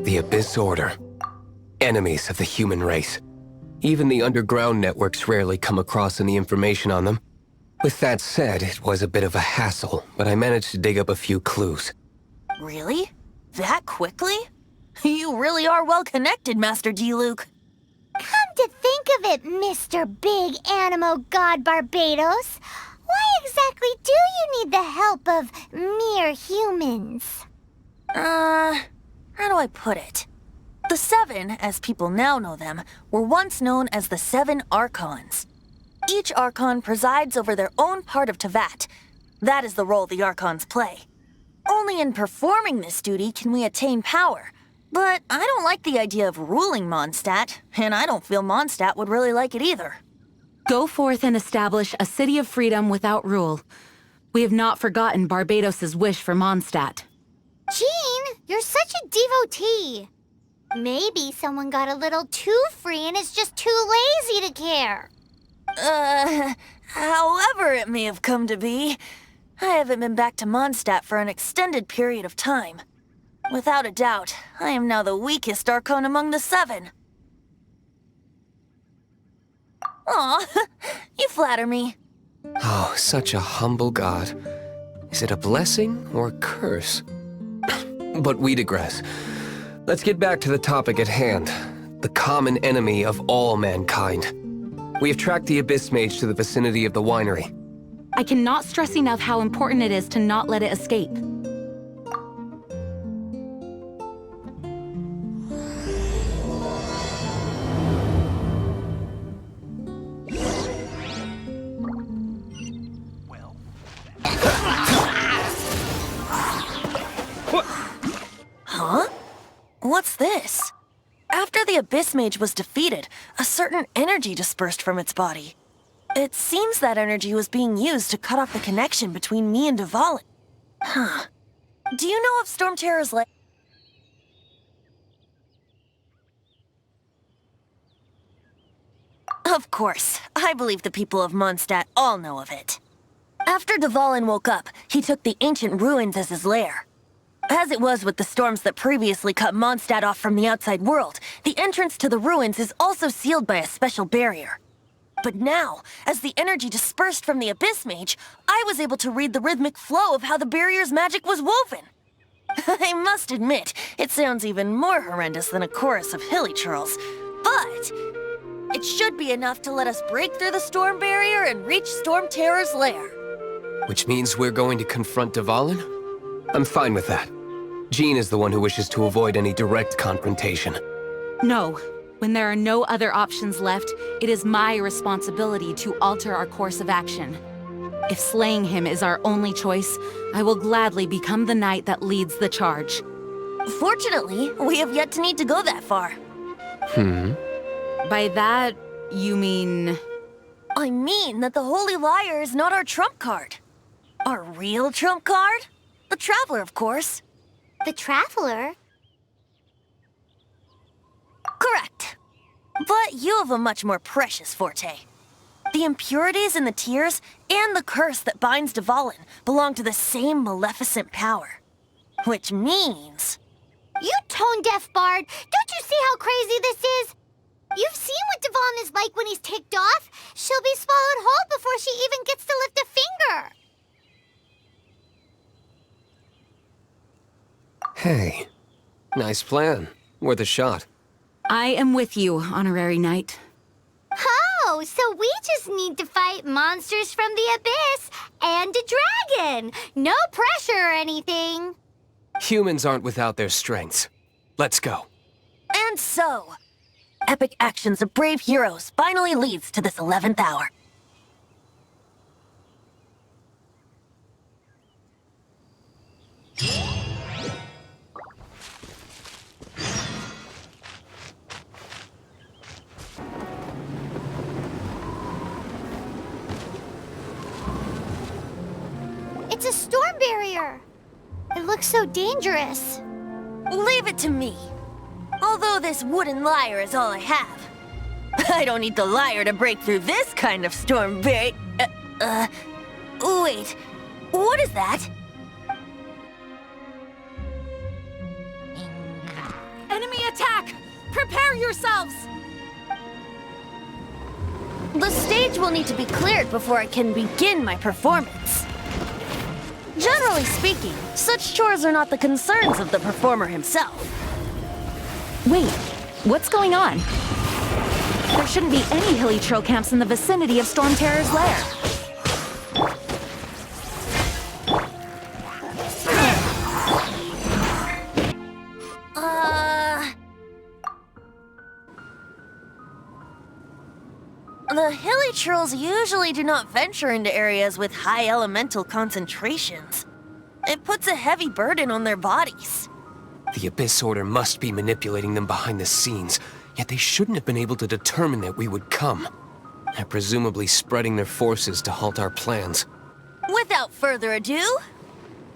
The Abyss Order. Enemies of the human race. Even the underground networks rarely come across any information on them. With that said, it was a bit of a hassle, but I managed to dig up a few clues. Really? That quickly? You really are well connected, Master D-Luke. Come to think of it, Mr. Big Animo God Barbados, why exactly do you need the help of mere humans? How do I put it? The Seven, as people now know them, were once known as the Seven Archons. Each Archon presides over their own part of Teyvat. That is the role the Archons play. Only in performing this duty can we attain power. But I don't like the idea of ruling Mondstadt, and I don't feel Mondstadt would really like it either. Go forth and establish a city of freedom without rule. We have not forgotten Barbados's wish for Mondstadt. Jean, you're such a devotee. Maybe someone got a little too free and is just too lazy to care. However it may have come to be, I haven't been back to Mondstadt for an extended period of time. Without a doubt, I am now the weakest Archon among the Seven. Aw, you flatter me. Oh, such a humble god. Is it a blessing or a curse? But we digress. Let's get back to the topic at hand. The common enemy of all mankind. We have tracked the Abyss Mage to the vicinity of the winery. I cannot stress enough how important it is to not let it escape. Huh? What's this? After the Abyss Mage was defeated, a certain energy dispersed from its body. It seems that energy was being used to cut off the connection between me and Dvalin. Huh. Do you know of Storm Terror's lair? Of course. I believe the people of Mondstadt all know of it. After Dvalin woke up, he took the ancient ruins as his lair. As it was with the storms that previously cut Mondstadt off from the outside world, the entrance to the ruins is also sealed by a special barrier. But now, as the energy dispersed from the Abyss Mage, I was able to read the rhythmic flow of how the barrier's magic was woven. I must admit, it sounds even more horrendous than a chorus of hilly churls, but it should be enough to let us break through the storm barrier and reach Storm Terror's lair. Which means we're going to confront Dvalin? I'm fine with that. Jean is the one who wishes to avoid any direct confrontation. No. When there are no other options left, it is my responsibility to alter our course of action. If slaying him is our only choice, I will gladly become the knight that leads the charge. Fortunately, we have yet to need to go that far. By that, you mean... I mean that the Holy Liar is not our trump card. Our real trump card? The Traveler, of course. The Traveler? Correct. But you have a much more precious forte. The impurities in the tears and the curse that binds Dvalin belong to the same maleficent power. Which means... You tone-deaf bard! Don't you see how crazy this is? You've seen what Dvalin is like when he's ticked off. She'll be swallowed whole before she even gets to lift a finger. Hey, nice plan. Worth a shot. I am with you, Honorary Knight. Oh, so we just need to fight monsters from the Abyss and a dragon. No pressure or anything. Humans aren't without their strengths. Let's go. And so, epic actions of brave heroes finally leads to this 11th hour. It's a storm barrier. It looks so dangerous. Leave it to me. Although this wooden lyre is all I have. I don't need the lyre to break through this kind of storm barrier. Wait. What is that? Enemy Prepare yourselves! The stage will need to be cleared before I can begin my performance. Generally speaking, such chores are not the concerns of the performer himself. Wait, what's going on? There shouldn't be any hilly troll camps in the vicinity of Storm Terror's lair. The hilly trolls usually do not venture into areas with high elemental concentrations. It puts a heavy burden on their bodies. The Abyss Order must be manipulating them behind the scenes, yet they shouldn't have been able to determine that we would come. They're presumably spreading their forces to halt our plans. Without further ado,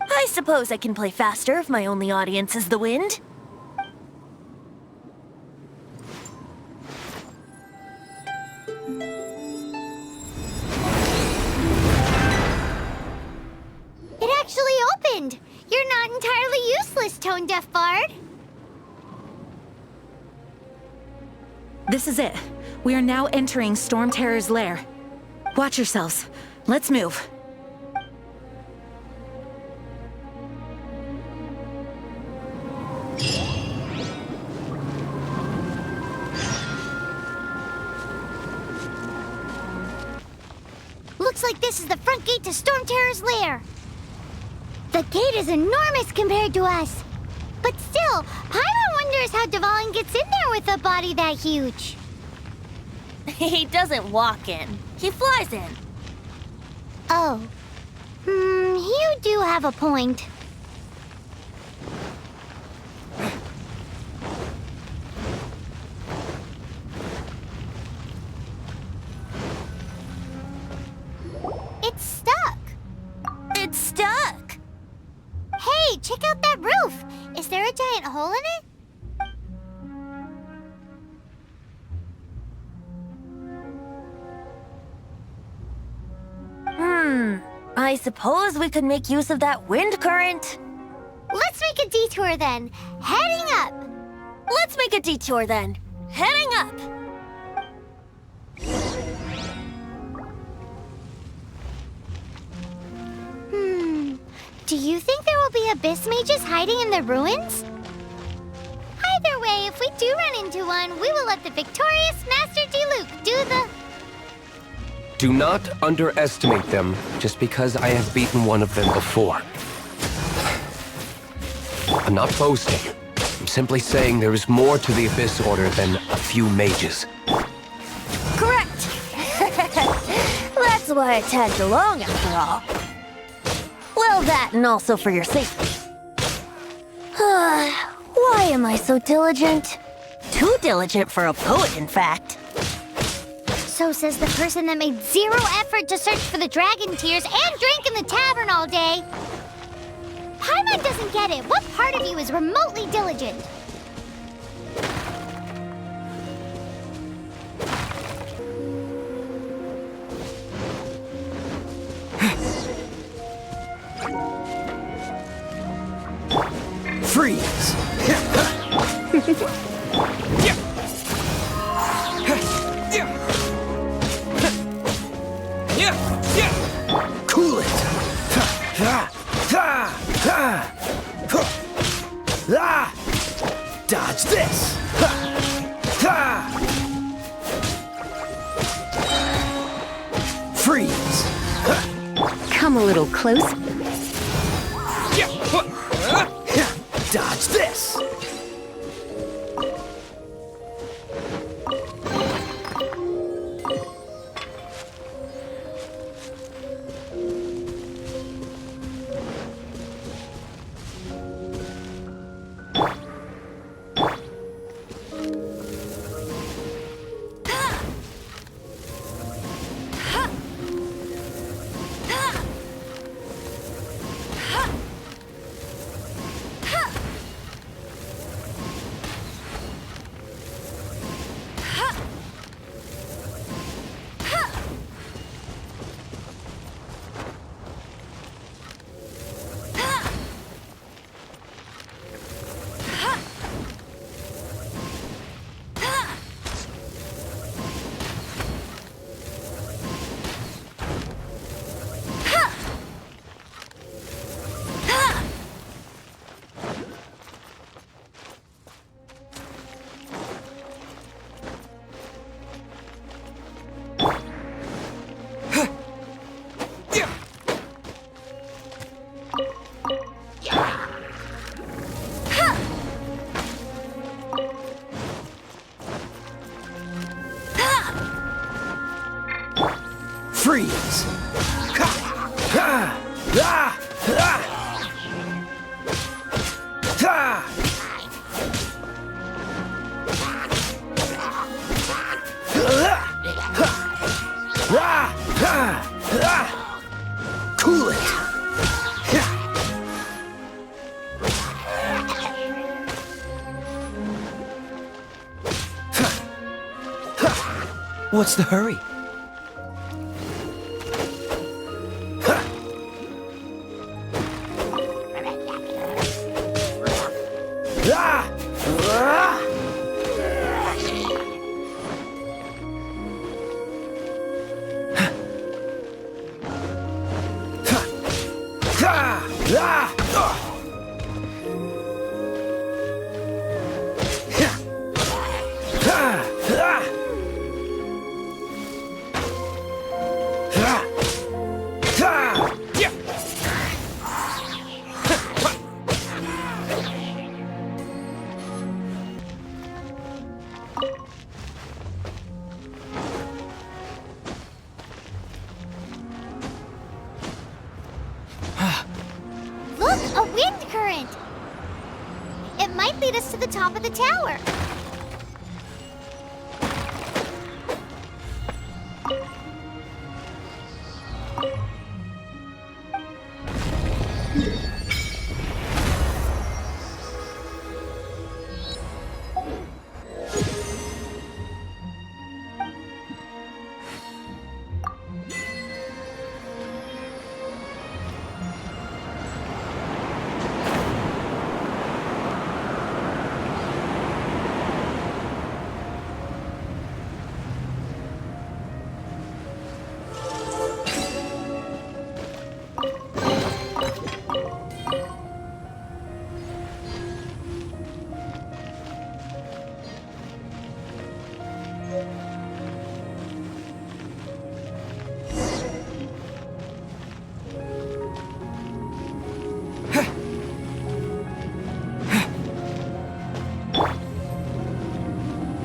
I suppose I can play faster if my only audience is the wind. It actually opened! You're not entirely useless, Tone Deaf Bard. This is it. We are now entering Storm Terror's lair. Watch yourselves. Let's move. Looks like this is the front gate to Storm Terror's lair. The gate is enormous compared to us. But still, Paimon wonders how Dvalin gets in there with a body that huge. He doesn't walk in. He flies in. Oh. You do have a point. It's stuck. It's stuck. Hey, check out that roof. Is there a giant hole in it? I suppose we could make use of that wind current. Let's make a detour then. Heading up. Let's make a detour then. Heading up. Do you think there will be abyss mages hiding in the ruins? Either way, if we do run into one, we will let the victorious Master Diluc do the... Do not underestimate them just because I have beaten one of them before. I'm not boasting. I'm simply saying there is more to the Abyss Order than a few mages. Correct. That's why I tagged along after all. Well, that and also for your safety. Why am I so diligent? Too diligent for a poet, in fact. So says the person that made zero effort to search for the dragon tears and drank in the tavern all day. Paimon doesn't get it. What part of you is remotely diligent? Freeze! Cool it! Dodge this! Freeze! Come a little closer. Dodge this! Freeze! Ha! Ha! Ah! Ah! Ha! Cool it! What's the hurry? Look, a wind current! It might lead us to the top of the tower.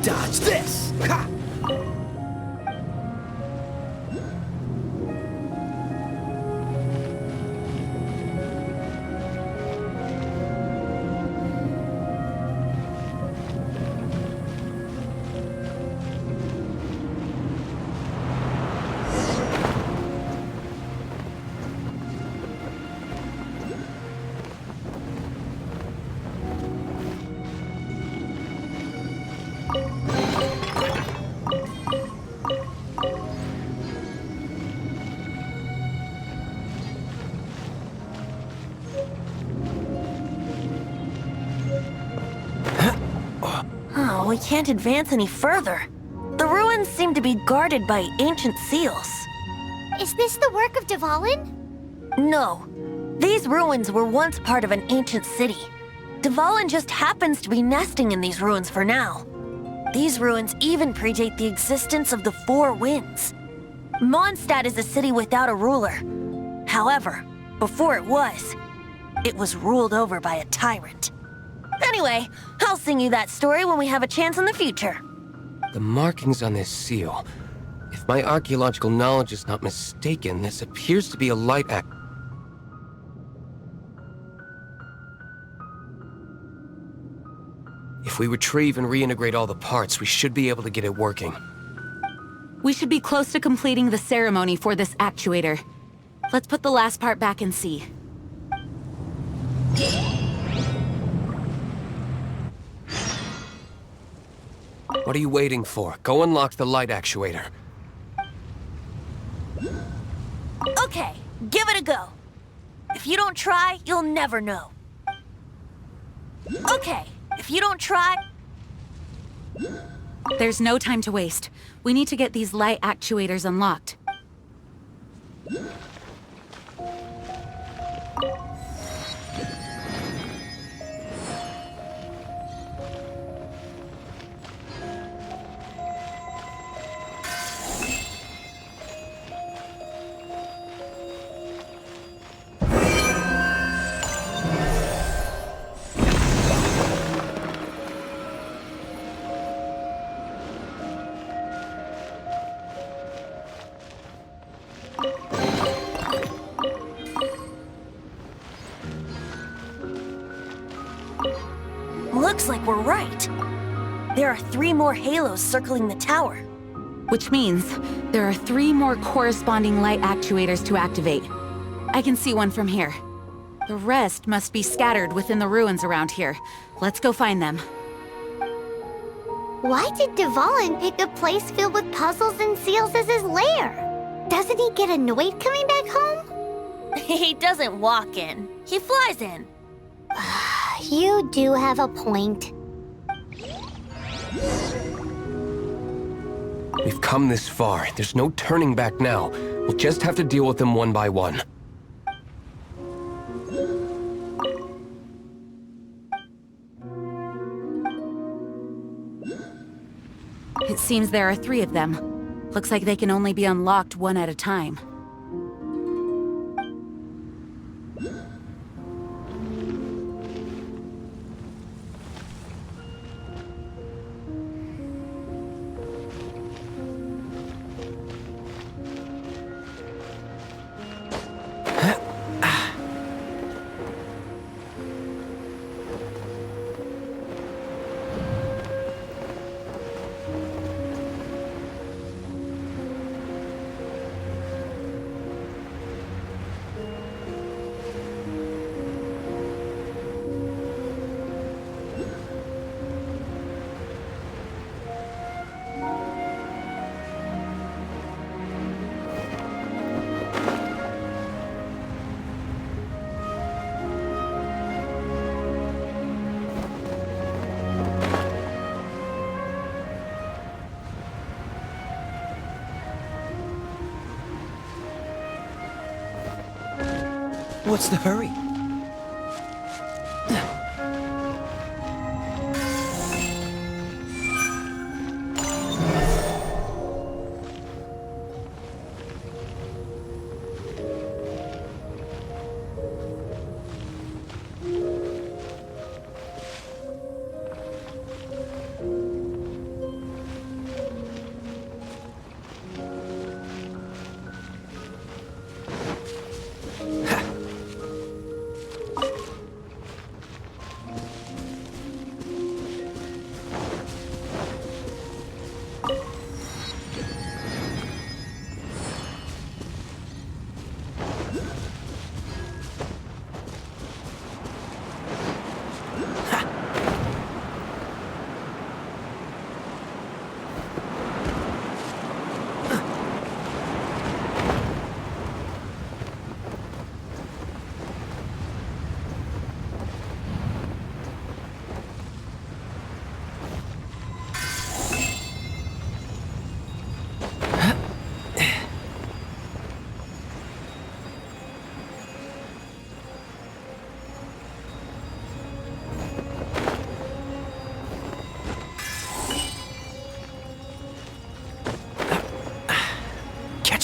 Dodge this! Ha! Oh, we can't advance any further. The ruins seem to be guarded by ancient seals. Is this the work of Dvalin? No. These ruins were once part of an ancient city. Dvalin just happens to be nesting in these ruins for now. These ruins even predate the existence of the Four Winds. Mondstadt is a city without a ruler. However, before it was ruled over by a tyrant. Anyway, I'll sing you that story when we have a chance in the future. The markings on this seal. If my archaeological knowledge is not mistaken, this appears to be a light act. If we retrieve and reintegrate all the parts, we should be able to get it working. We should be close to completing the ceremony for this actuator. Let's put the last part back and see. What are you waiting for? Go unlock the light actuator. Okay, give it a go. If you don't try, you'll never know. Okay, if you don't try... There's no time to waste. We need to get these light actuators unlocked. like we're right. There are 3 more halos circling the tower. Which means there are 3 more corresponding light actuators to activate. I can see one from here. The rest must be scattered within the ruins around here. Let's go find them. Why did Dvalin pick a place filled with puzzles and seals as his lair? Doesn't he get annoyed coming back home? He doesn't walk in. He flies in. You do have a point. We've come this far. There's no turning back now. We'll just have to deal with them one by one. It seems there are 3 of them. Looks like they can only be unlocked one at a time. What's the hurry?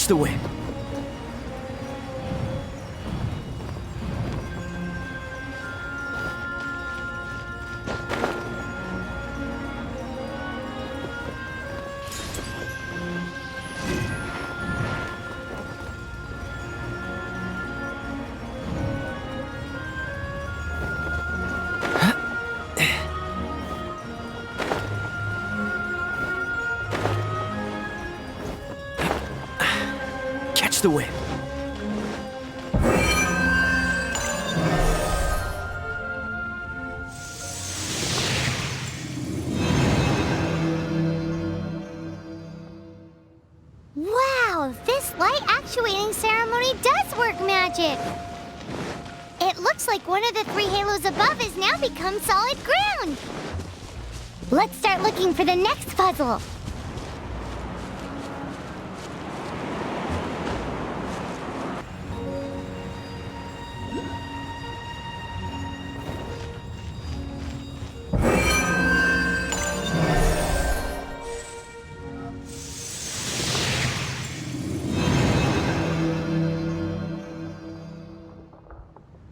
The wind. The wind. Wow, this light actuating ceremony does work magic. It looks like one of the 3 halos above has now become solid ground. Let's start looking for the next puzzle.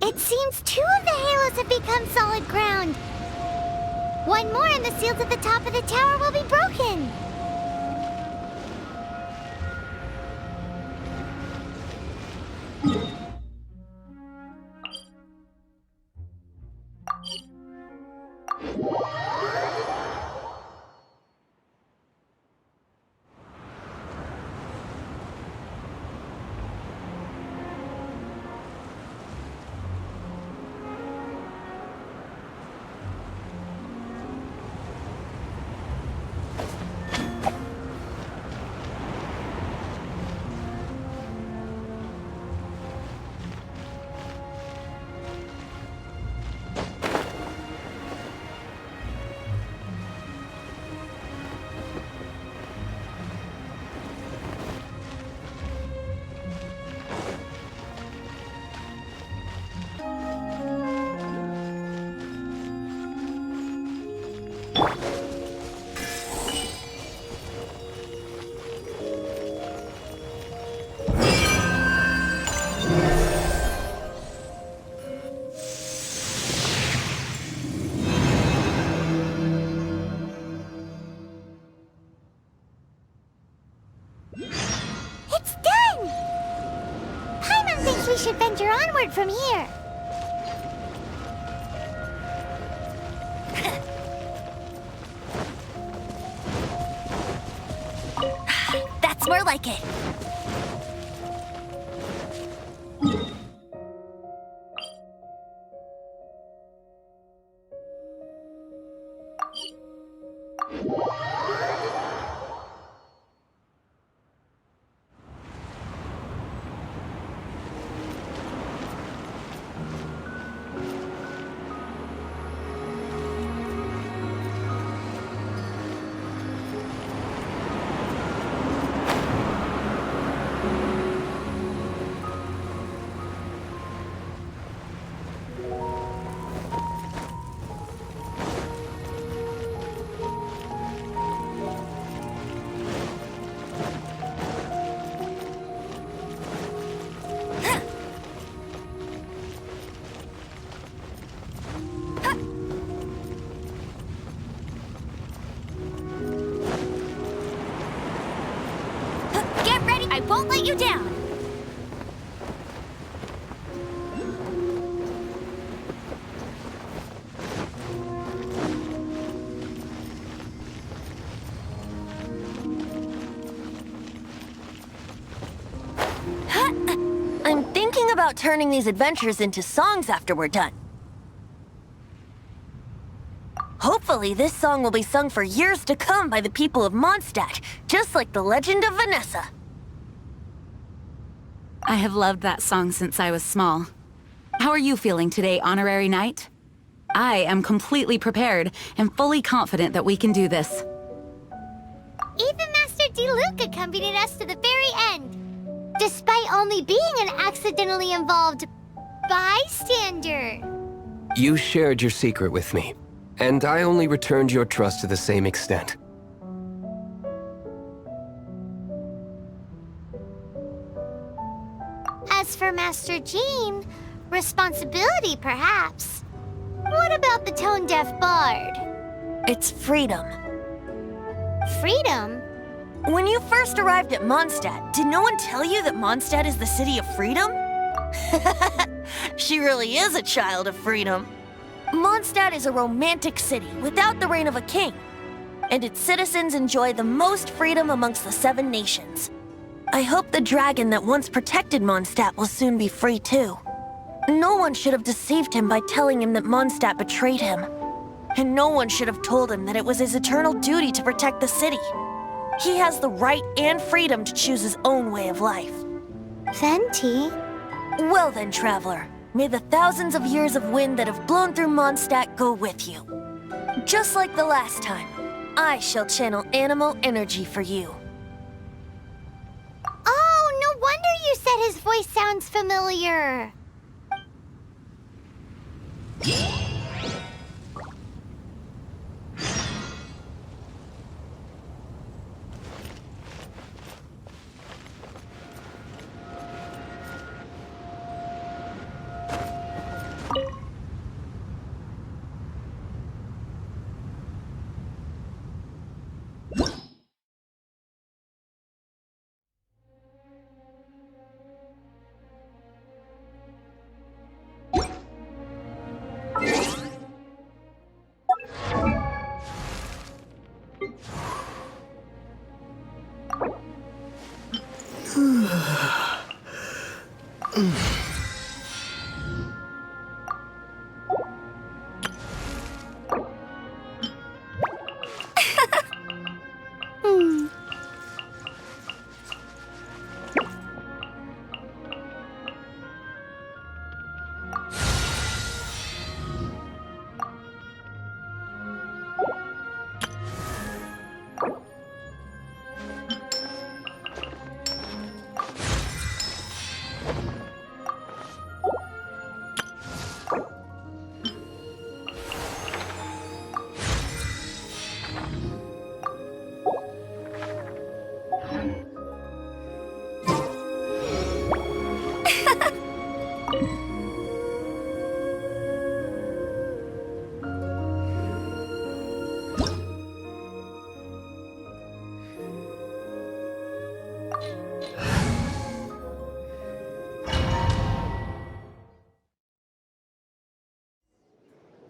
It seems 2 of the halos have become solid ground. One more and the seals at the top of the tower will be broken. we should venture onward from here. That's more like it. Get ready, I won't let you down. I'm thinking about turning these adventures into songs after we're done. Hopefully, this song will be sung for years to come by the people of Mondstadt, just like the legend of Vanessa. I have loved that song since I was small. How are you feeling today, Honorary Knight? I am completely prepared and fully confident that we can do this. Even Master Diluc accompanied us to the very end, despite only being an accidentally involved bystander. You shared your secret with me, and I only returned your trust to the same extent. As for Master Jean, responsibility perhaps. What about the tone-deaf bard? It's freedom. Freedom? When you first arrived at Mondstadt, did no one tell you that Mondstadt is the city of freedom? She really is a child of freedom. Mondstadt is a romantic city without the reign of a king, and its citizens enjoy the most freedom amongst the 7 nations. I hope the dragon that once protected Mondstadt will soon be free too. No one should have deceived him by telling him that Mondstadt betrayed him. And no one should have told him that it was his eternal duty to protect the city. He has the right and freedom to choose his own way of life. Venti? Well then, traveler, may the thousands of years of wind that have blown through Mondstadt go with you. Just like the last time, I shall channel animal energy for you. Oh, no wonder you said his voice sounds familiar.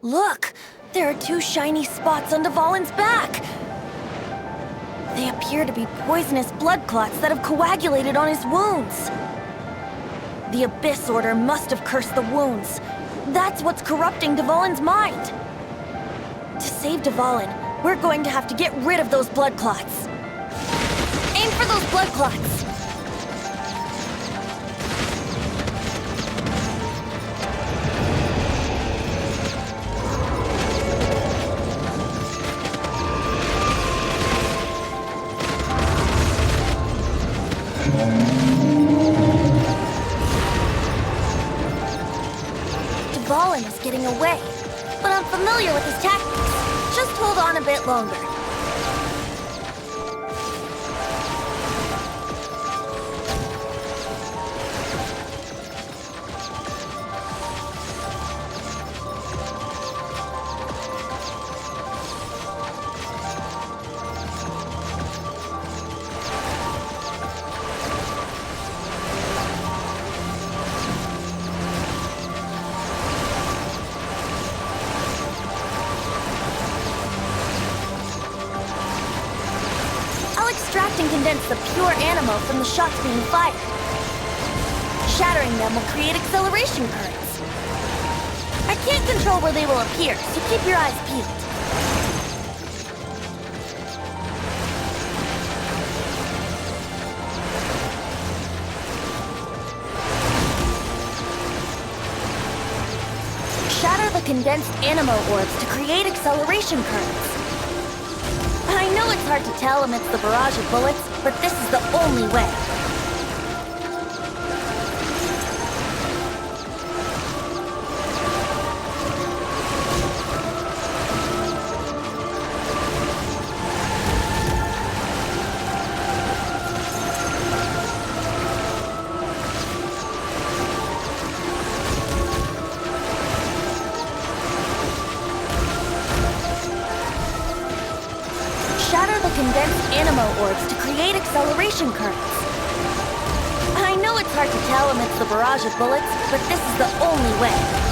Look! There are two shiny spots on Dvalin's back! They appear to be poisonous blood clots that have coagulated on his wounds. The Abyss Order must have cursed the wounds. That's what's corrupting Dvalin's mind. To save Dvalin, we're going to have to get rid of those blood clots. Aim for those blood clots! Dvalin is getting away, but I'm familiar with his tactics. Just hold on a bit longer. Extract and condense the pure animo from the shots being fired. Shattering them will create acceleration currents. I can't control where they will appear, so keep your eyes peeled. Shatter the condensed animo orbs to create acceleration currents. I know it's hard to tell amidst the barrage of bullets, but this is the only way. Shatter the condensed animo orbs to create acceleration currents. I know it's hard to tell amidst the barrage of bullets, but this is the only way.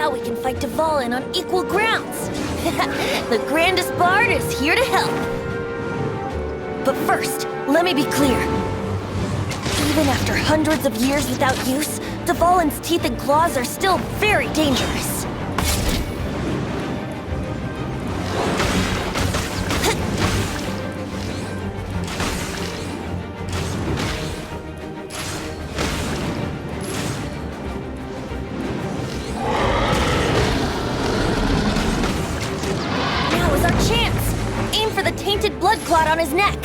Now we can fight Dvalin on equal grounds. The grandest bard is here to help. But first, let me be clear. Even after hundreds of years without use, Dvalin's teeth and claws are still very dangerous. Now is our chance! Aim for the tainted blood clot on his neck.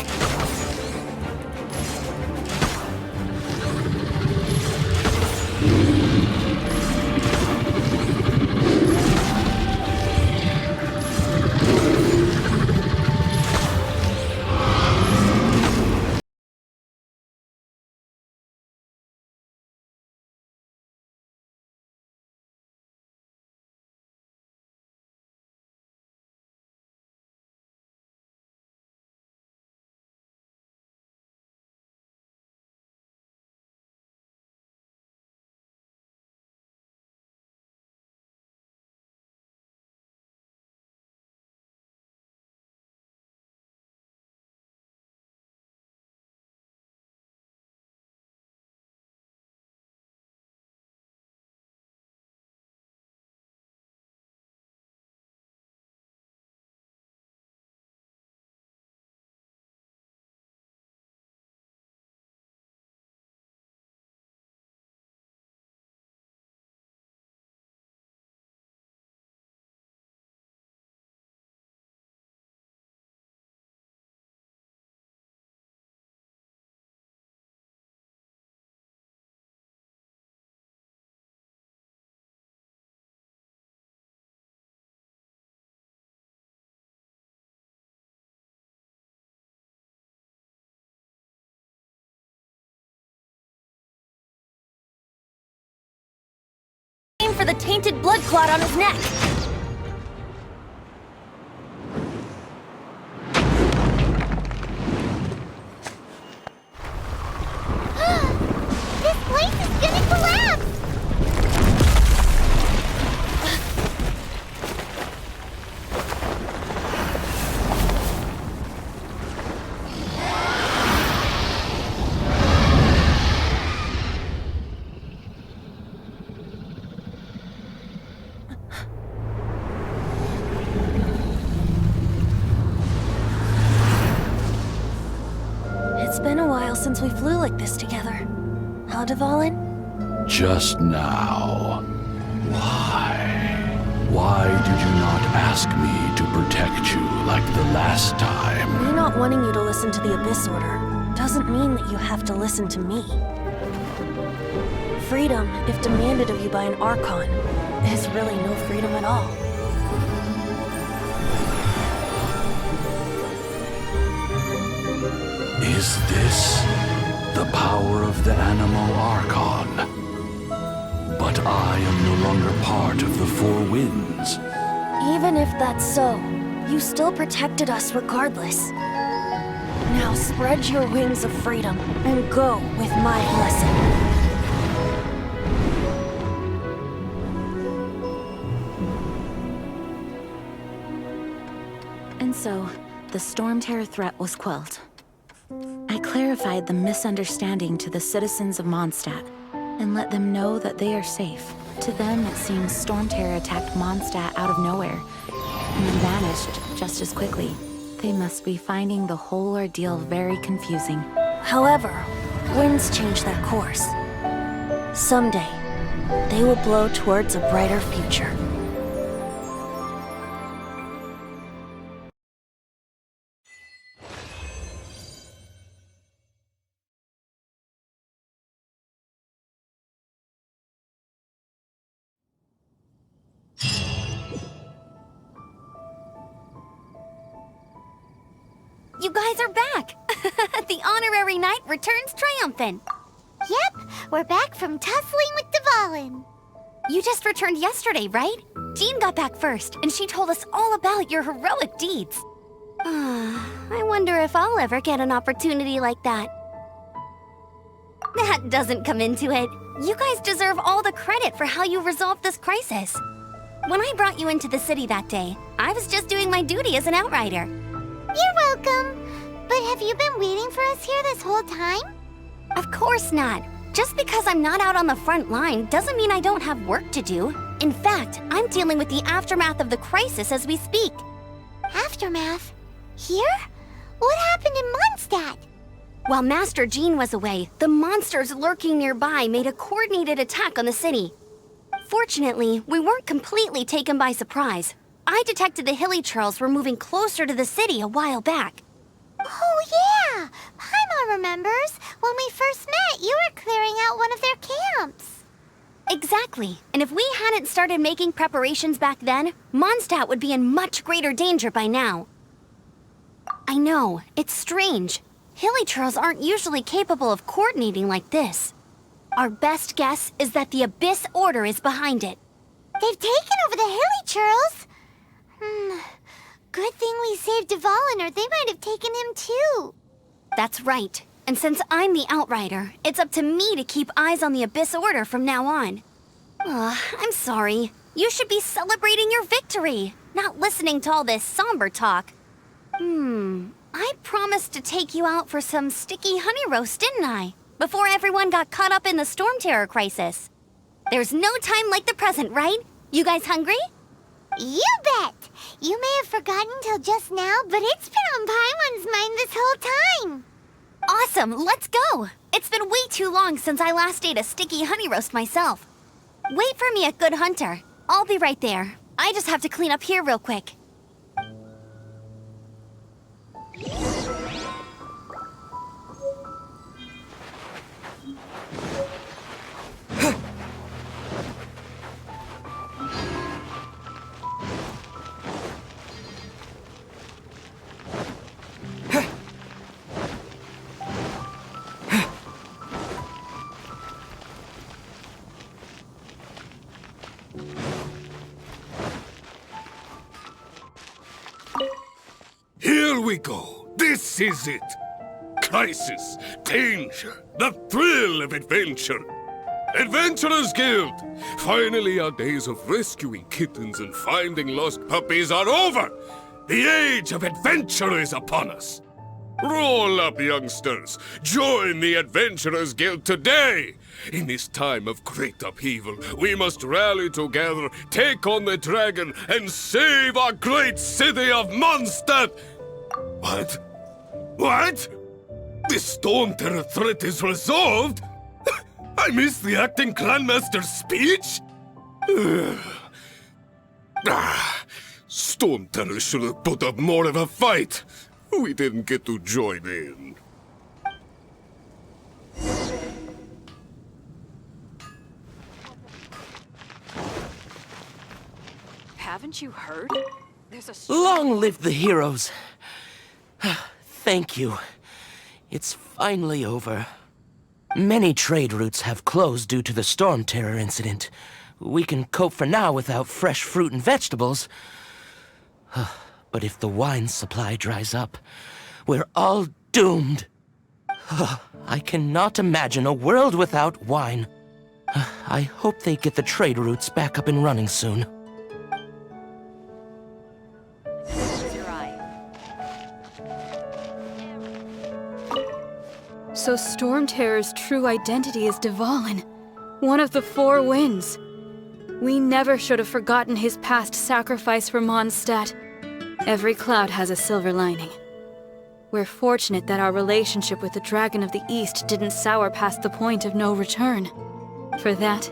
Aim for the tainted blood clot on his neck. This place is gonna collapse! It's been a while since we flew like this together. Huh, Dvalin? Just now. Why? Why did you not ask me to protect you like the last time? Me not wanting you to listen to the Abyss Order doesn't mean that you have to listen to me. Freedom, if demanded of you by an Archon, is really no freedom at all. Is this the power of the Animal Archon? But I am no longer part of the Four Winds. Even if that's so, you still protected us regardless. Now spread your wings of freedom and go with my blessing. And so, the Storm Terror threat was quelled. I clarified the misunderstanding to the citizens of Mondstadt, and let them know that they are safe. To them, it seems Storm Terror attacked Mondstadt out of nowhere, and then vanished just as quickly. They must be finding the whole ordeal very confusing. However, winds change their course. Someday, they will blow towards a brighter future. You guys are back! The honorary knight returns triumphant. Yep, we're back from tussling with Dvalin. You just returned yesterday, right? Jean got back first, and she told us all about your heroic deeds. I wonder if I'll ever get an opportunity like that. That doesn't come into it. You guys deserve all the credit for how you resolved this crisis. When I brought you into the city that day, I was just doing my duty as an outrider. You're welcome. But have you been waiting for us here this whole time? Of course not. Just because I'm not out on the front line doesn't mean I don't have work to do. In fact, I'm dealing with the aftermath of the crisis as we speak. Aftermath? Here? What happened in Mondstadt? While Master Jean was away, the monsters lurking nearby made a coordinated attack on the city. Fortunately, we weren't completely taken by surprise. I detected the Hilly Churls were moving closer to the city a while back. Oh, yeah! Paimon remembers. When we first met, you were clearing out one of their camps. Exactly. And if we hadn't started making preparations back then, Mondstadt would be in much greater danger by now. I know, it's strange. Hilly Churls aren't usually capable of coordinating like this. Our best guess is that the Abyss Order is behind it. They've taken over the Hilly Churls? Good thing we saved Dvalin, or they might have taken him too. That's right. And since I'm the Outrider, it's up to me to keep eyes on the Abyss Order from now on. I'm sorry. You should be celebrating your victory, not listening to all this somber talk. I promised to take you out for some sticky honey roast, didn't I? Before everyone got caught up in the Storm Terror crisis. There's no time like the present, right? You guys hungry? You bet! You may have forgotten till just now, but it's been on Paimon's mind this whole time. Awesome, let's go! It's been way too long since I last ate a sticky honey roast myself. Wait for me at Good Hunter. I'll be right there. I just have to clean up here real quick. Here we go. This is it. Crisis, danger, the thrill of adventure. Adventurers Guild! Finally, our days of rescuing kittens and finding lost puppies are over. The age of adventure is upon us. Roll up, youngsters. Join the Adventurers Guild today. In this time of great upheaval, we must rally together, take on the dragon, and save our great city of Mondstadt. What? What? The Storm Terror threat is resolved? I missed the acting clanmaster's speech? Storm Terror should have put up more of a fight. We didn't get to join in. Haven't you heard? There's a Long live the heroes. Thank you. It's finally over. Many trade routes have closed due to the Storm Terror incident. We can cope for now without fresh fruit and vegetables. But if the wine supply dries up, we're all doomed. I cannot imagine a world without wine. I hope they get the trade routes back up and running soon. So Storm Terror's true identity is Dvalin, one of the Four Winds. We never should have forgotten his past sacrifice for Mondstadt. Every cloud has a silver lining. We're fortunate that our relationship with the Dragon of the East didn't sour past the point of no return. For that,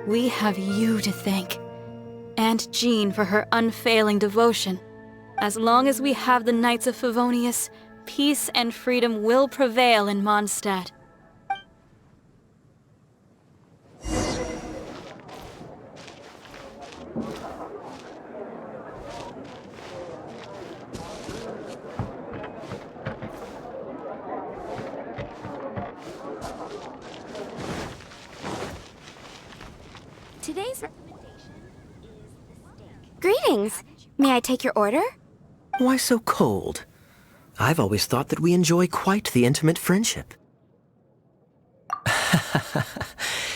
we have you to thank. And Jean for her unfailing devotion. As long as we have the Knights of Favonius, peace and freedom will prevail in Mondstadt. Today's recommendation is the steak. Greetings! May I take your order? Why so cold? I've always thought that we enjoy quite the intimate friendship.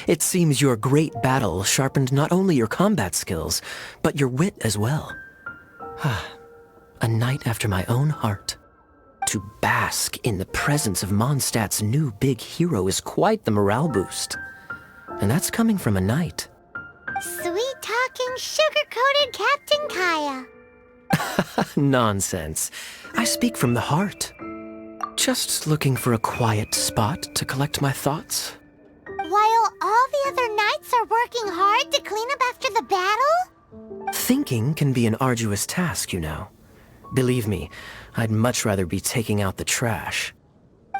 It seems your great battle sharpened not only your combat skills, but your wit as well. A knight after my own heart. To bask in the presence of Mondstadt's new big hero is quite the morale boost. And that's coming from a knight. Sweet-talking, sugar-coated Captain Kaya. Nonsense. I speak from the heart. Just looking for a quiet spot to collect my thoughts. While all the other knights are working hard to clean up after the battle? Thinking can be an arduous task, you know. Believe me, I'd much rather be taking out the trash.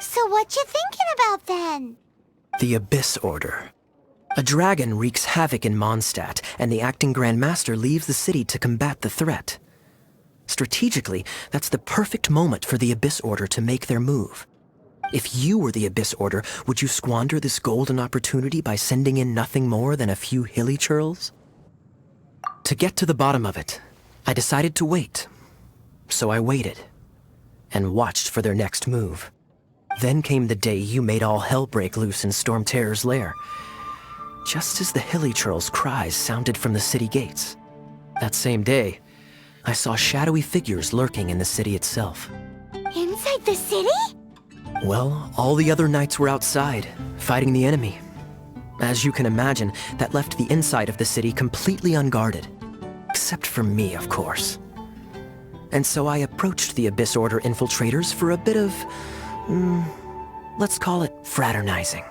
So what you thinking about then? The Abyss Order. A dragon wreaks havoc in Mondstadt, and the acting Grand Master leaves the city to combat the threat. Strategically, that's the perfect moment for the Abyss Order to make their move. If you were the Abyss Order, would you squander this golden opportunity by sending in nothing more than a few hilly churls? To get to the bottom of it, I decided to wait. So I waited, and watched for their next move. Then came the day you made all hell break loose in Storm Terror's lair. Just as the hilly churls' cries sounded from the city gates. That same day, I saw shadowy figures lurking in the city itself. Inside the city? Well, all the other knights were outside, fighting the enemy. As you can imagine, that left the inside of the city completely unguarded. Except for me, of course. And so I approached the Abyss Order infiltrators for a bit of, let's call it fraternizing.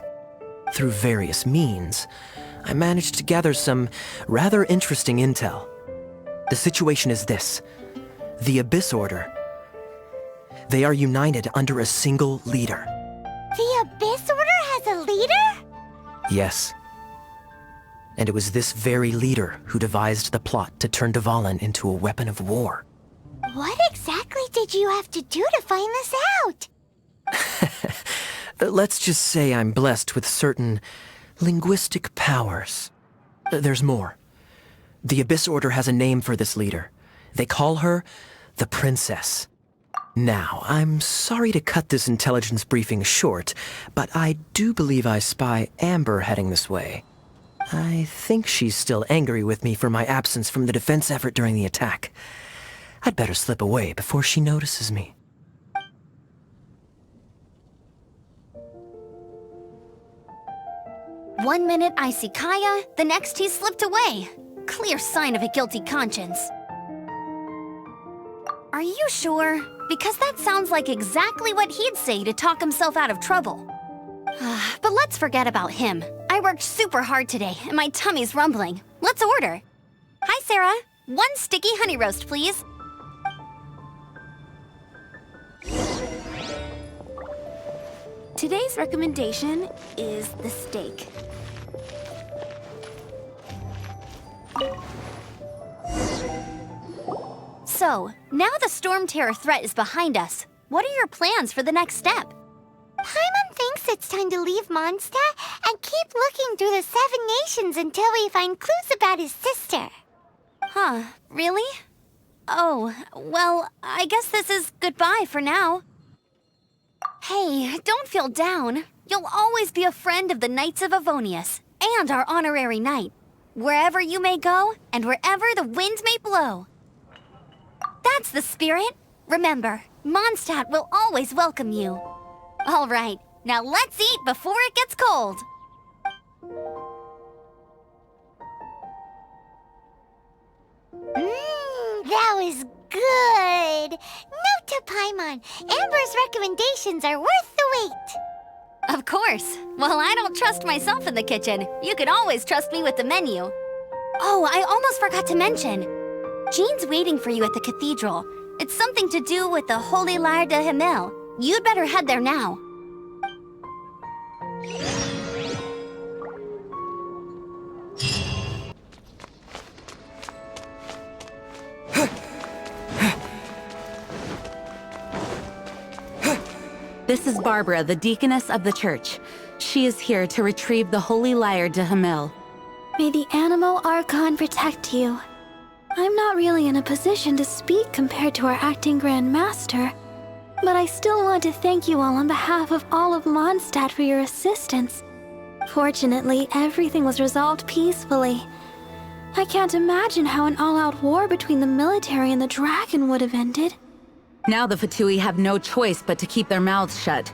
Through various means, I managed to gather some rather interesting intel. The situation is this. The Abyss Order, they are united under a single leader. The Abyss Order has a leader? Yes. And it was this very leader who devised the plot to turn Dvalin into a weapon of war. What exactly did you have to do to find this out? Let's just say I'm blessed with certain linguistic powers. There's more. The Abyss Order has a name for this leader. They call her the Princess. Now, I'm sorry to cut this intelligence briefing short, but I do believe I spy Amber heading this way. I think she's still angry with me for my absence from the defense effort during the attack. I'd better slip away before she notices me. One minute I see Kaya, the next he slipped away. Clear sign of a guilty conscience. Are you sure? Because that sounds like exactly what he'd say to talk himself out of trouble. But let's forget about him. I worked super hard today, and my tummy's rumbling. Let's order. Hi, Sarah. 1 sticky honey roast, please. Today's recommendation is the steak. So, now the Storm Terror threat is behind us. What are your plans for the next step? Paimon thinks it's time to leave Mondstadt and keep looking through the 7 nations until we find clues about his sister. Huh, really? Oh, well, I guess this is goodbye for now. Hey, don't feel down. You'll always be a friend of the Knights of Avonius, and our honorary knight. Wherever you may go, and wherever the wind may blow. That's the spirit. Remember, Mondstadt will always welcome you. All right, now let's eat before it gets cold. That was good. Note to Paimon, Amber's recommendations are worth the wait. Of course. While I don't trust myself in the kitchen, you can always trust me with the menu. Oh, I almost forgot to mention. Jean's waiting for you at the cathedral. It's something to do with the Holy Lyre de Vhiel. You'd better head there now. This is Barbara, the Deaconess of the church. She is here to retrieve the Holy Lyre de Vhiel. May the Animo Archon protect you. I'm not really in a position to speak compared to our acting Grand Master, but I still want to thank you all on behalf of all of Mondstadt for your assistance. Fortunately, everything was resolved peacefully. I can't imagine how an all-out war between the military and the dragon would have ended. Now the Fatui have no choice but to keep their mouths shut.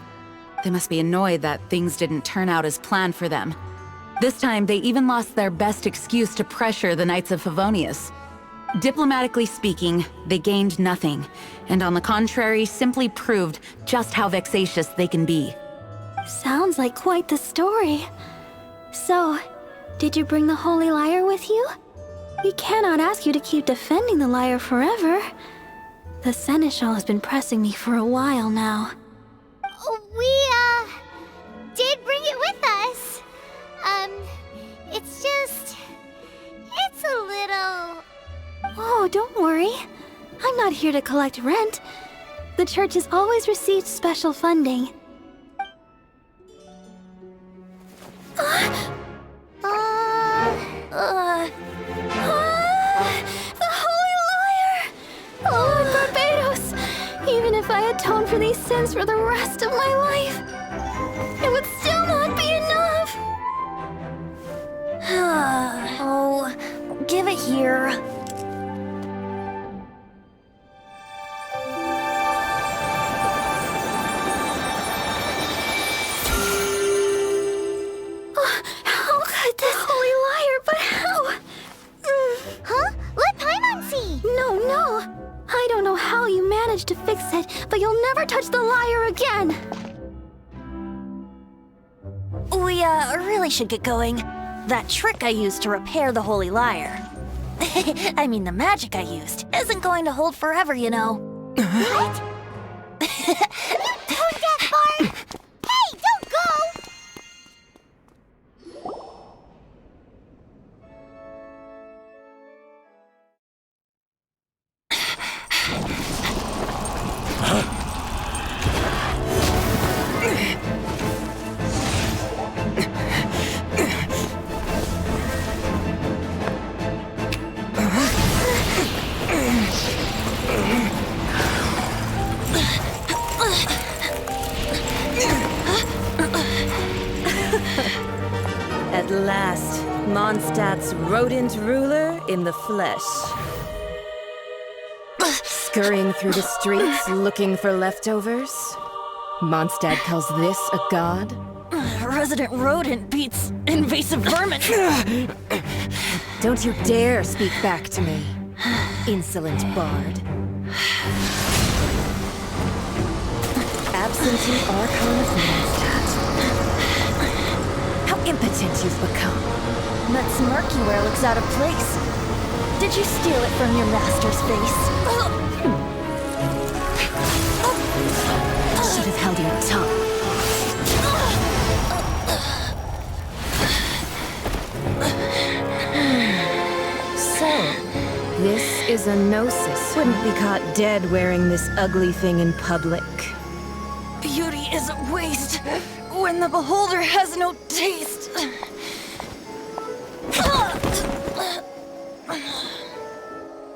They must be annoyed that things didn't turn out as planned for them. This time, they even lost their best excuse to pressure the Knights of Favonius. Diplomatically speaking, they gained nothing, and on the contrary, simply proved just how vexatious they can be. Sounds like quite the story. So, did you bring the Holy Lyre with you? We cannot ask you to keep defending the lyre forever. The Seneschal has been pressing me for a while now. We, did bring it with us. It's a little... Oh, don't worry. I'm not here to collect rent. The church has always received special funding. The Holy Lyre! Lord Barbados! Even if I atoned for these sins for the rest of my life, it would still not be enough! Oh, give it here. How could this Holy Lyre, but how? Huh? Let Paimon see! No. I don't know how you managed to fix it, but you'll never touch the lyre again! We, really should get going. That trick I used to repair the Holy Lyre. I mean, the magic I used isn't going to hold forever, you know. What? Tone deaf, Bard! Hey, don't go! At last, Mondstadt's rodent ruler in the flesh. Scurrying through the streets looking for leftovers? Mondstadt calls this a god? Resident rodent beats invasive vermin. Don't you dare speak back to me, insolent bard. Absentee Archon of Mondstadt. How impotent you've become. That smirk you wear looks out of place. Did you steal it from your master's face? Should have held your tongue. So, this is a gnosis. Wouldn't be caught dead wearing this ugly thing in public. Beauty is a waste when the beholder has no taste.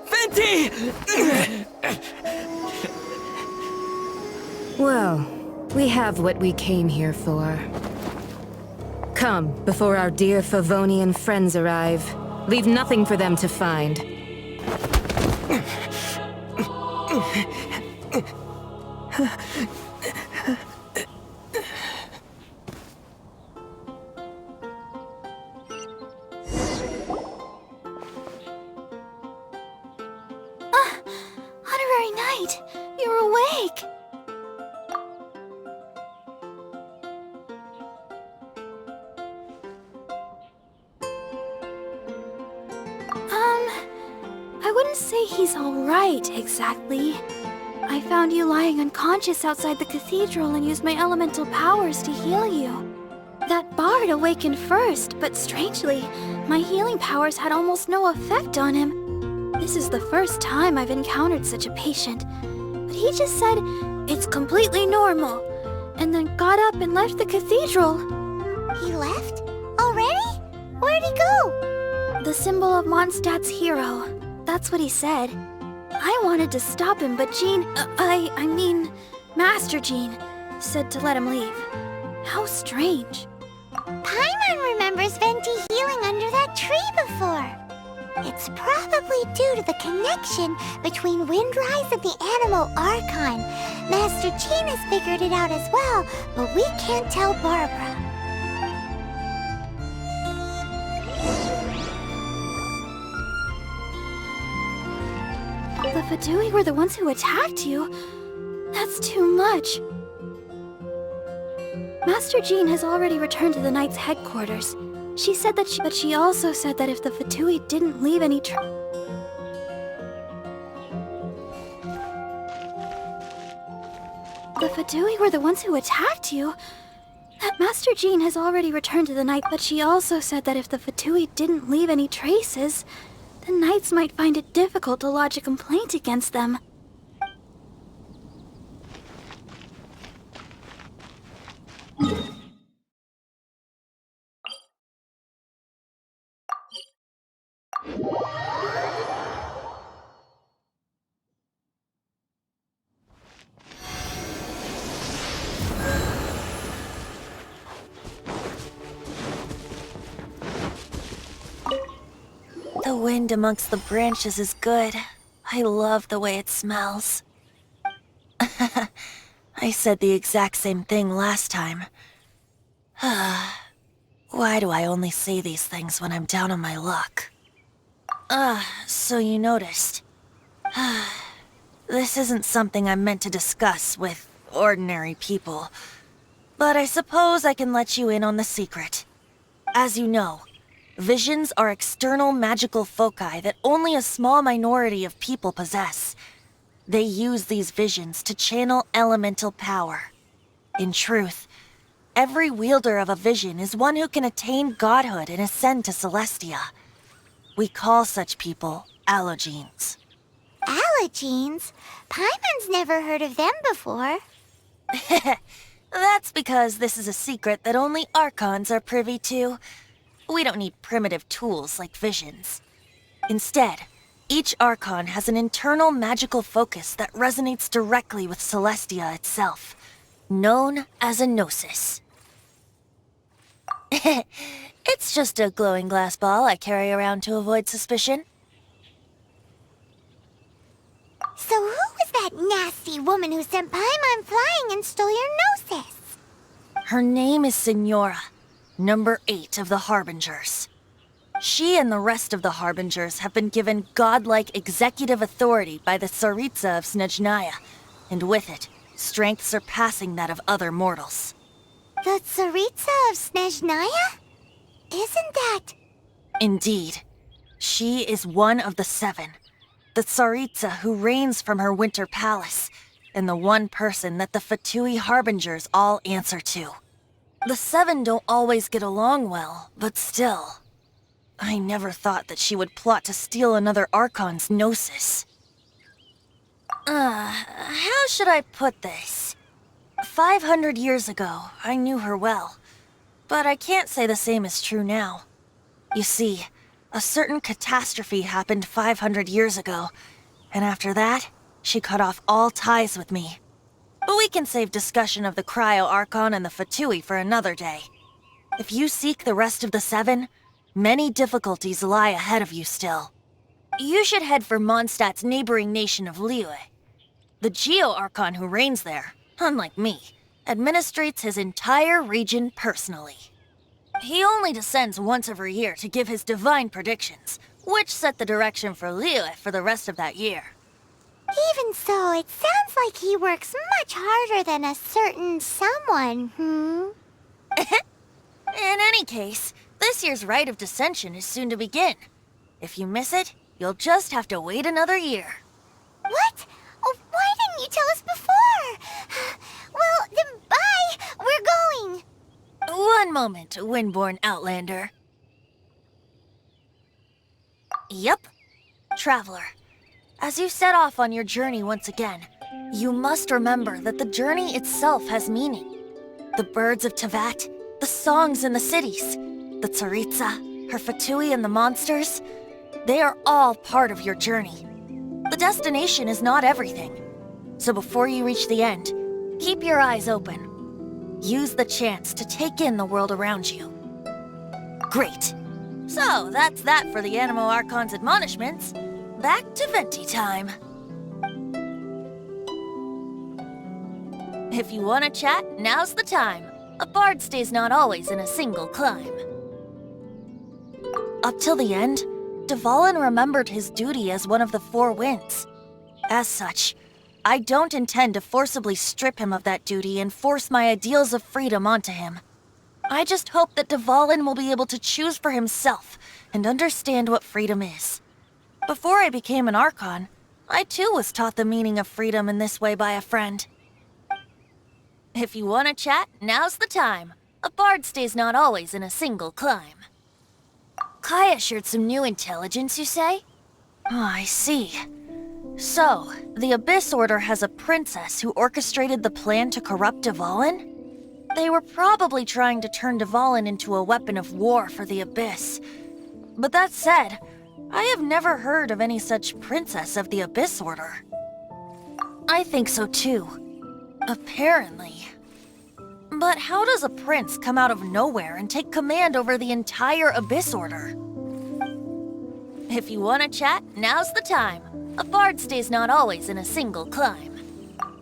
Venti! Well, we have what we came here for. Come, before our dear Favonian friends arrive. Leave nothing for them to find. Honorary Knight, you're awake! I wouldn't say he's alright, exactly. I found you lying unconscious outside the cathedral and used my elemental powers to heal you. That bard awakened first, but strangely, my healing powers had almost no effect on him. This is the first time I've encountered such a patient, but he just said it's completely normal, and then got up and left the cathedral. He left? Already? Where'd he go? The symbol of Mondstadt's hero. That's what he said. I wanted to stop him, but I mean, Master Jean, said to let him leave. How strange. Paimon remembers Venti healing under that tree before. It's probably due to the connection between Windrise and the Animal Archon. Master Jean has figured it out as well, but we can't tell Barbara. The Fatui were the ones who attacked you? That's too much. Master Jean has already returned to the Knight's headquarters. She said that but she also said that if the Fatui didn't leave any The Fatui were the ones who attacked you? Master Jean has already returned to the Knight, but she also said that if the Fatui didn't leave any traces, the Knights might find it difficult to lodge a complaint against them. The wind amongst the branches is good. I love the way it smells. I said the exact same thing last time. Why do I only say these things when I'm down on my luck? So you noticed. This isn't something I'm meant to discuss with ordinary people. But I suppose I can let you in on the secret. As you know, visions are external magical foci that only a small minority of people possess. They use these visions to channel elemental power. In truth, every wielder of a vision is one who can attain godhood and ascend to Celestia. We call such people allogenes. Allogenes? Paimon's never heard of them before. That's because this is a secret that only Archons are privy to. We don't need primitive tools like visions. Instead, each Archon has an internal magical focus that resonates directly with Celestia itself, known as a gnosis. It's just a glowing glass ball I carry around to avoid suspicion. So who was that nasty woman who sent Paimon flying and stole your gnosis? Her name is Signora, number 8 of the Harbingers. She and the rest of the Harbingers have been given godlike executive authority by the Tsaritsa of Snezhnaya, and with it, strength surpassing that of other mortals. The Tsaritsa of Snezhnaya? Isn't that... Indeed. She is one of the 7, the Tsaritsa who reigns from her winter palace, and the one person that the Fatui Harbingers all answer to. The 7 don't always get along well, but still. I never thought that she would plot to steal another Archon's gnosis. How should I put this? 500 years ago, I knew her well. But I can't say the same is true now. You see, a certain catastrophe happened 500 years ago, and after that, she cut off all ties with me. But we can save discussion of the Cryo Archon and the Fatui for another day. If you seek the rest of the 7, many difficulties lie ahead of you still. You should head for Mondstadt's neighboring nation of Vhiel. The Geo-Archon who reigns there, unlike me, administrates his entire region personally. He only descends once every year to give his divine predictions, which set the direction for Vhiel for the rest of that year. Even so, it sounds like he works much harder than a certain someone, In any case, this year's Rite of Descension is soon to begin. If you miss it, you'll just have to wait another year. What? Oh, why didn't you tell us before? Well, then bye! We're going! One moment, Windborn Outlander. Yep. Traveler, as you set off on your journey once again, you must remember that the journey itself has meaning. The birds of Tevat, the songs in the cities, the Tsaritsa, her Fatui and the monsters, they are all part of your journey. The destination is not everything. So before you reach the end, keep your eyes open. use the chance to take in the world around you. Great. So, that's that for the Animo Archon's admonishments. Back to Venti time. If you want to chat, now's the time. A bard stays not always in a single climb. Up till the end, Dvalin remembered his duty as one of the Four Winds. As such, I don't intend to forcibly strip him of that duty and force my ideals of freedom onto him. I just hope that Dvalin will be able to choose for himself and understand what freedom is. Before I became an Archon, I too was taught the meaning of freedom in this way by a friend. If you want to chat, now's the time. A bard stays not always in a single climb. Kaya shared some new intelligence, you say? Oh, I see. So, the Abyss Order has a princess who orchestrated the plan to corrupt Dvalin? They were probably trying to turn Dvalin into a weapon of war for the Abyss. But that said, I have never heard of any such princess of the Abyss Order. I think so too. Apparently. But how does a prince come out of nowhere and take command over the entire Abyss Order? If you want to chat, now's the time. A bard stays not always in a single climb.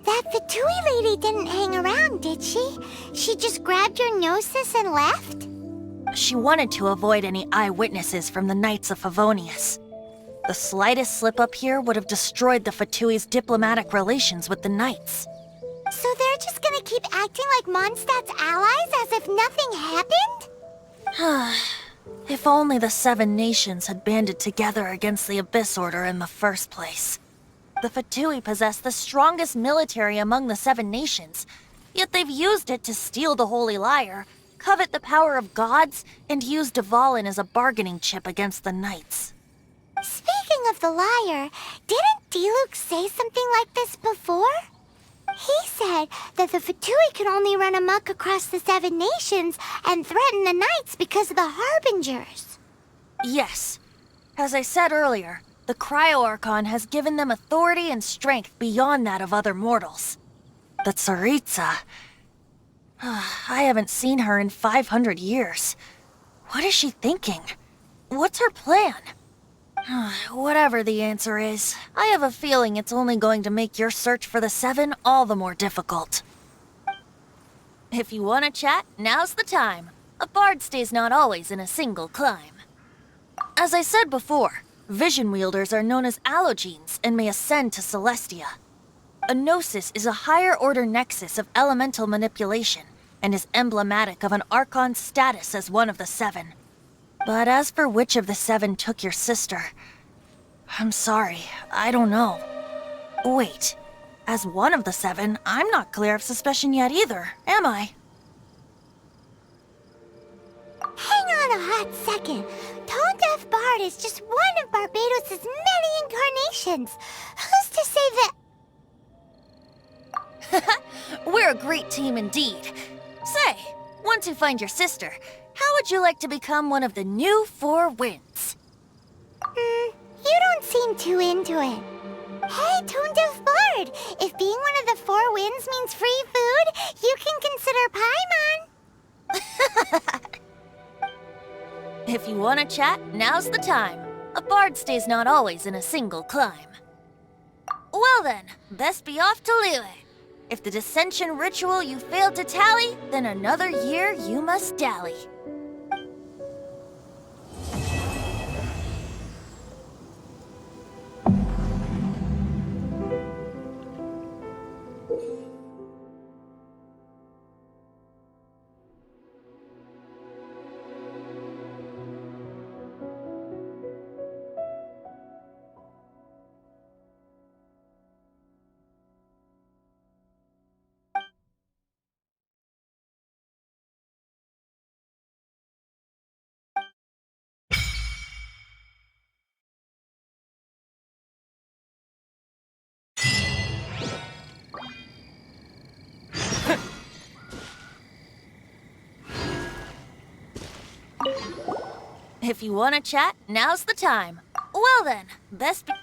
That Fatui lady didn't hang around, did she? She just grabbed your gnosis and left? She wanted to avoid any eyewitnesses from the Knights of Favonius. The slightest slip-up here would have destroyed the Fatui's diplomatic relations with the Knights. So they're just gonna keep acting like Mondstadt's allies as if nothing happened? If only the Seven Nations had banded together against the Abyss Order in the first place. The Fatui possess the strongest military among the Seven Nations, yet they've used it to steal the Holy Lyre, covet the power of gods, and use Dvalin as a bargaining chip against the Knights. Speaking of the lyre, didn't Diluc say something like this before? He said that the Fatui can only run amok across the Seven Nations and threaten the Knights because of the Harbingers. Yes. As I said earlier, the Cryo-Archon has given them authority and strength beyond that of other mortals. The Tsaritsa... I haven't seen her in 500 years. What is she thinking? What's her plan? Whatever the answer is, I have a feeling it's only going to make your search for the Seven all the more difficult. If you want to chat, now's the time. A bard stays not always in a single climb. As I said before, vision wielders are known as allogenes and may ascend to Celestia. A gnosis is a higher-order nexus of elemental manipulation and is emblematic of an Archon's status as one of the Seven. But as for which of the Seven took your sister, I'm sorry, I don't know. Wait, as one of the Seven, I'm not clear of suspicion yet either, am I? Hang on a hot second. Tone Deaf Bard is just one of Barbados' many incarnations. Who's to say that... We're a great team indeed. Say, once you find your sister, how would you like to become one of the new Four Winds? You don't seem too into it. Hey, Tone Deaf Bard, if being one of the Four Winds means free food, you can consider Paimon. If you want to chat, now's the time. A bard stays not always in a single climb. Well then, best be off to Liyue. If the dissension ritual you failed to tally, then another year you must dally. If you want to chat, now's the time. Well then, best be...